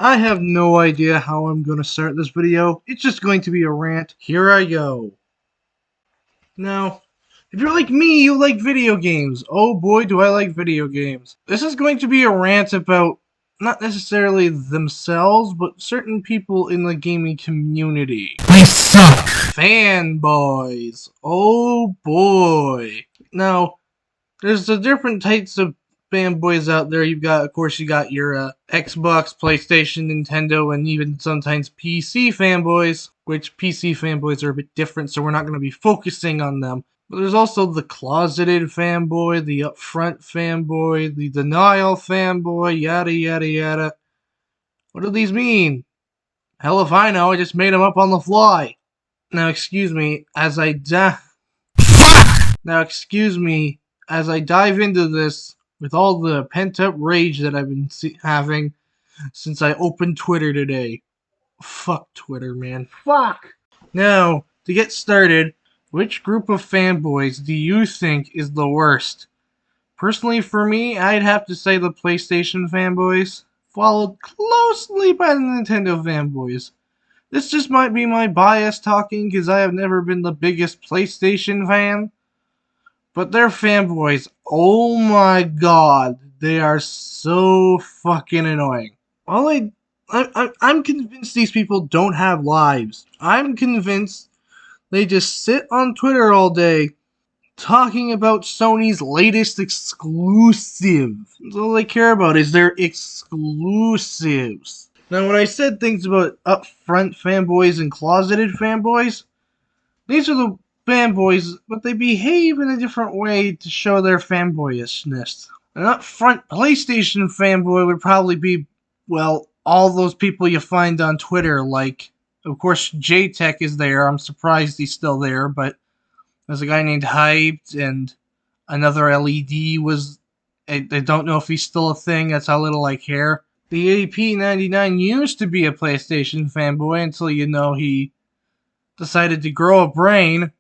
I have no idea how I'm going to start this video. It's just going to be a rant. Here I go. Now, if you're like me, you like video games. Oh boy, do I like video games. This is going to be a rant about not necessarily themselves, but certain people in the gaming community. They suck! Fanboys. Oh boy. Now, there's the different types of fanboys out there. You've got, of course, you got your Xbox, PlayStation, Nintendo, and even sometimes PC fanboys, which PC fanboys are a bit different, so we're not going to be focusing on them. But there's also the closeted fanboy, the upfront fanboy, the denial fanboy, yada yada yada. What do these mean? Hell if I know, I just made them up on the fly. Now excuse me, as I dive into this with all the pent-up rage that I've been having since I opened Twitter today. Fuck Twitter, man. Fuck! Now, to get started, which group of fanboys do you think is the worst? Personally, for me, I'd have to say the PlayStation fanboys, followed closely by the Nintendo fanboys. This just might be my bias talking, because I have never been the biggest PlayStation fan. But they're fanboys. Oh my god. They are so fucking annoying. I'm convinced these people don't have lives. I'm convinced they just sit on Twitter all day talking about Sony's latest exclusive. That's all they care about is their exclusives. Now, when I said things about upfront fanboys and closeted fanboys, these are the fanboys, but they behave in a different way to show their fanboyishness. An upfront PlayStation fanboy would probably be, well, all those people you find on Twitter, like, of course, JTech is there. I'm surprised he's still there, but there's a guy named Hyped, and another LED was, I don't know if he's still a thing, that's how little I care. The AP99 used to be a PlayStation fanboy until, you know, he decided to grow a brain.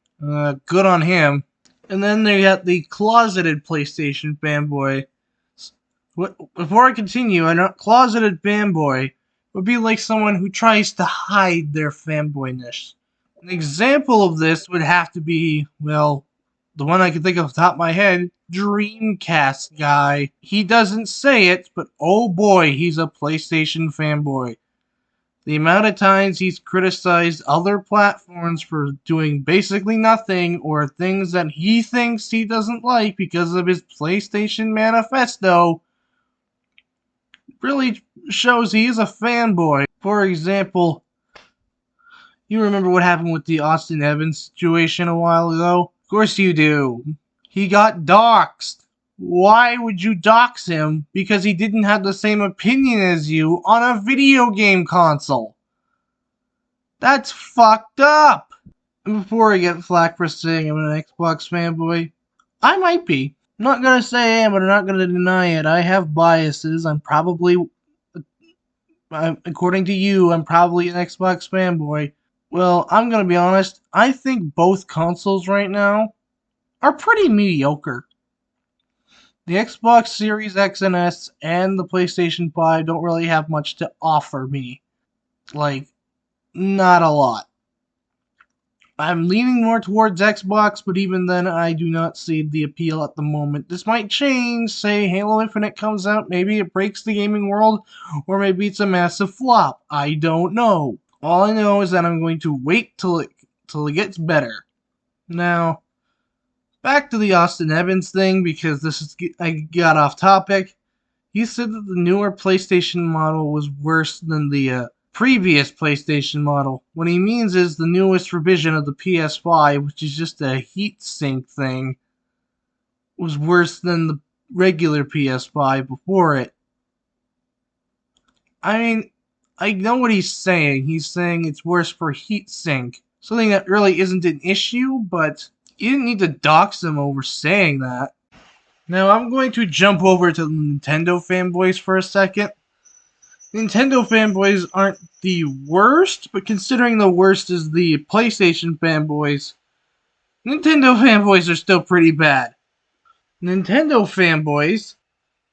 Good on him. And then they got the closeted PlayStation fanboy. Before I continue, a closeted fanboy would be like someone who tries to hide their fanboyness. An example of this would have to be, well, the one I can think of off the top of my head, Dreamcast guy. He doesn't say it, but oh boy, he's a PlayStation fanboy. The amount of times he's criticized other platforms for doing basically nothing or things that he thinks he doesn't like because of his PlayStation manifesto really shows he is a fanboy. For example, you remember what happened with the Austin Evans situation a while ago? Of course you do. He got doxxed. Why would you dox him? Because he didn't have the same opinion as you on a video game console. That's fucked up. And before I get flack for saying I'm an Xbox fanboy, I might be. I'm not gonna say I am, but I'm not gonna deny it. I have biases. According to you, I'm probably an Xbox fanboy. Well, I'm gonna be honest. I think both consoles right now are pretty mediocre. The Xbox Series X and S and the PlayStation 5 don't really have much to offer me. Like, not a lot. I'm leaning more towards Xbox, but even then I do not see the appeal at the moment. This might change, say Halo Infinite comes out, maybe it breaks the gaming world, or maybe it's a massive flop. I don't know. All I know is that I'm going to wait till it gets better. Now, back to the Austin Evans thing, because I got off topic. He said that the newer PlayStation model was worse than the previous PlayStation model. What he means is the newest revision of the PS5, which is just a heatsink thing, was worse than the regular PS5 before it. I mean, I know what he's saying. He's saying it's worse for heatsink. Something that really isn't an issue, but you didn't need to dox him over saying that. Now, I'm going to jump over to the Nintendo fanboys for a second. Nintendo fanboys aren't the worst, but considering the worst is the PlayStation fanboys, Nintendo fanboys are still pretty bad. Nintendo fanboys,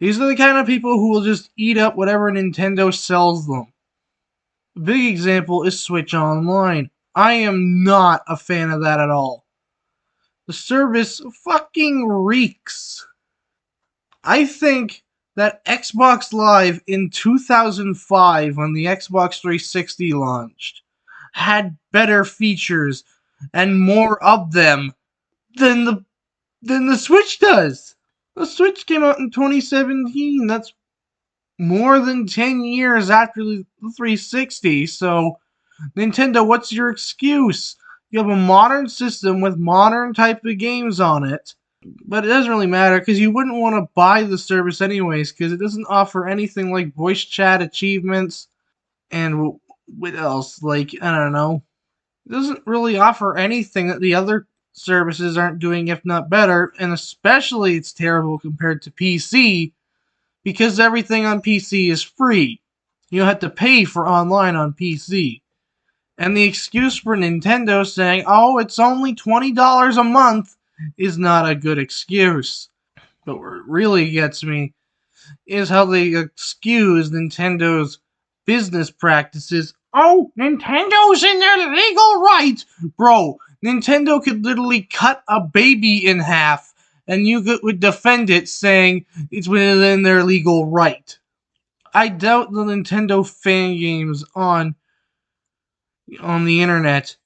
these are the kind of people who will just eat up whatever Nintendo sells them. Big example is Switch Online. I am not a fan of that at all. The service fucking reeks. I think that Xbox Live in 2005, when the Xbox 360 launched, had better features and more of them than the Switch does. The Switch came out in 2017. That's more than 10 years after the 360. So, Nintendo, what's your excuse? You have a modern system with modern type of games on it, but it doesn't really matter because you wouldn't want to buy the service anyways because it doesn't offer anything like voice chat achievements and what else? Like, I don't know. It doesn't really offer anything that the other services aren't doing, if not better, and especially it's terrible compared to PC because everything on PC is free. You don't have to pay for online on PC. And the excuse for Nintendo saying, oh, it's only $20 a month is not a good excuse. But what really gets me is how they excuse Nintendo's business practices. Oh, Nintendo's in their legal right! Bro, Nintendo could literally cut a baby in half and you would defend it saying it's within their legal right. I doubt the Nintendo fan games on the internet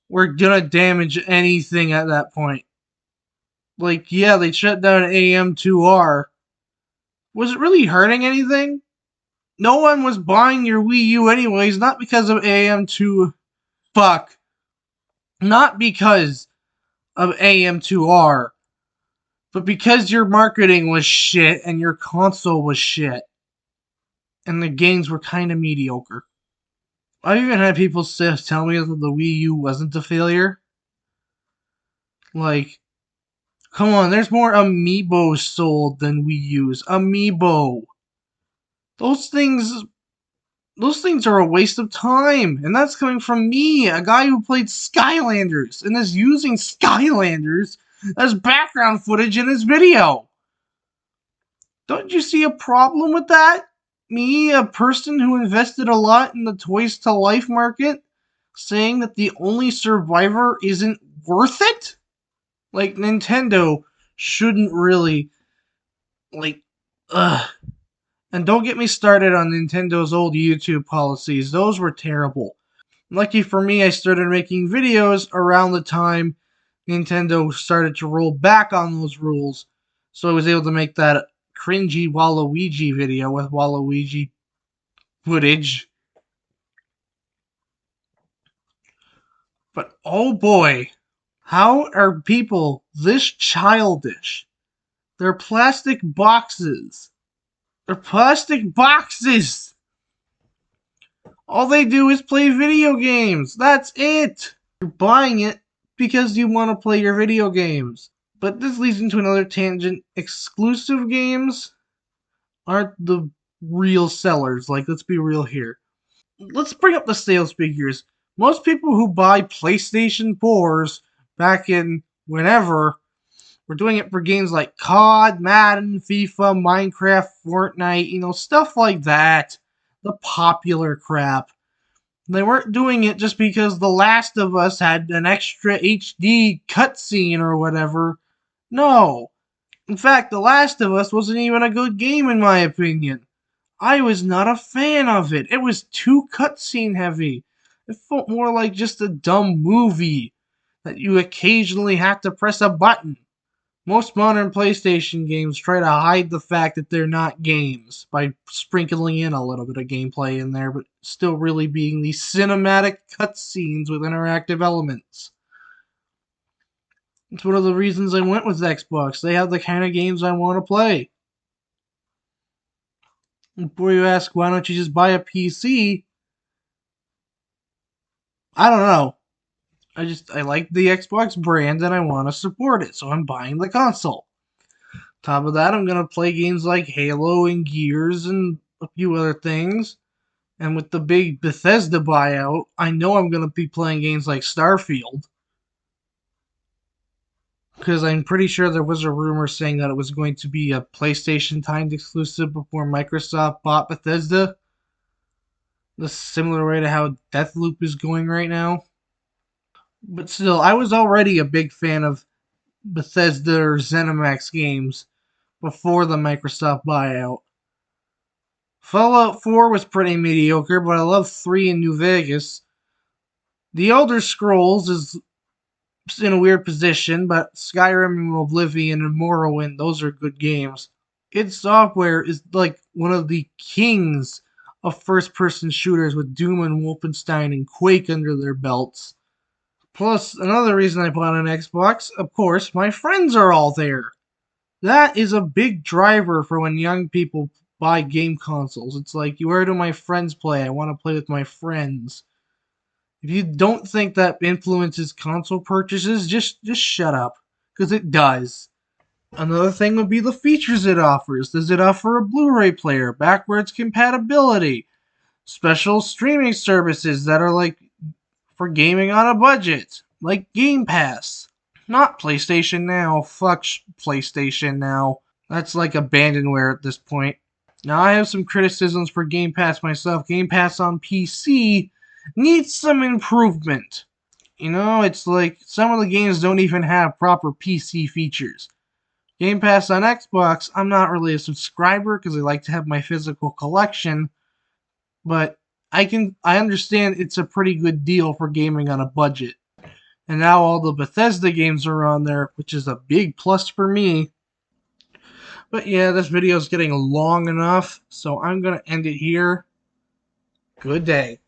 were gonna damage anything at that point. Like, yeah, they shut down AM2R. Was it really hurting anything? No one was buying your Wii U anyways, not because of AM2. Fuck. Not because of AM2R, but because your marketing was shit and your console was shit. And the games were kind of mediocre. I've even had people tell me that the Wii U wasn't a failure. Like, come on, there's more amiibos sold than Wii U's. Amiibo. Those things those things are a waste of time. And that's coming from me, a guy who played Skylanders and is using Skylanders as background footage in his video. Don't you see a problem with that? Me, a person who invested a lot in the Toys to Life market, saying that the only survivor isn't worth it? Like, Nintendo shouldn't really, like, ugh. And don't get me started on Nintendo's old YouTube policies. Those were terrible. Lucky for me, I started making videos around the time Nintendo started to roll back on those rules. So I was able to make that cringy Waluigi video with Waluigi footage. But oh boy, how are people this childish? They're plastic boxes. They're plastic boxes! All they do is play video games. That's it. You're buying it because you want to play your video games. But this leads into another tangent. Exclusive games aren't the real sellers. Like, let's be real here. Let's bring up the sales figures. Most people who buy PlayStation 4s back in whenever were doing it for games like COD, Madden, FIFA, Minecraft, Fortnite, stuff like that. The popular crap. They weren't doing it just because The Last of Us had an extra HD cutscene or whatever. No. In fact, The Last of Us wasn't even a good game in my opinion. I was not a fan of it. It was too cutscene heavy. It felt more like just a dumb movie that you occasionally have to press a button. Most modern PlayStation games try to hide the fact that they're not games by sprinkling in a little bit of gameplay in there, but still really being these cinematic cutscenes with interactive elements. It's one of the reasons I went with Xbox. They have the kind of games I want to play. Before you ask, why don't you just buy a PC? I don't know. I like the Xbox brand and I want to support it, so I'm buying the console. Top of that, I'm going to play games like Halo and Gears and a few other things. And with the big Bethesda buyout, I know I'm going to be playing games like Starfield. Because I'm pretty sure there was a rumor saying that it was going to be a PlayStation timed exclusive before Microsoft bought Bethesda. the similar way to how Deathloop is going right now. But still, I was already a big fan of Bethesda or ZeniMax games before the Microsoft buyout. Fallout 4 was pretty mediocre, but I love 3 in New Vegas. The Elder Scrolls is in a weird position, but Skyrim and Oblivion and Morrowind, those are good games. id Software is like one of the kings of first person shooters with Doom and Wolfenstein and Quake under their belts. Plus, another reason I bought an Xbox, of course, my friends are all there. That is a big driver for when young people buy game consoles. It's like, where do my friends play? I want to play with my friends. If you don't think that influences console purchases, just shut up, because it does. Another thing would be the features it offers. Does it offer a Blu-ray player, backwards compatibility, special streaming services that are like for gaming on a budget, like Game Pass? Not PlayStation Now. Fuck PlayStation Now. That's like abandonware at this point. Now, I have some criticisms for Game Pass myself. Game Pass on PC needs some improvement. You know, it's like some of the games don't even have proper PC features. Game Pass on Xbox, I'm not really a subscriber because I like to have my physical collection, but I understand it's a pretty good deal for gaming on a budget. And now all the Bethesda games are on there, which is a big plus for me. But yeah, this video is getting long enough, so I'm going to end it here. Good day.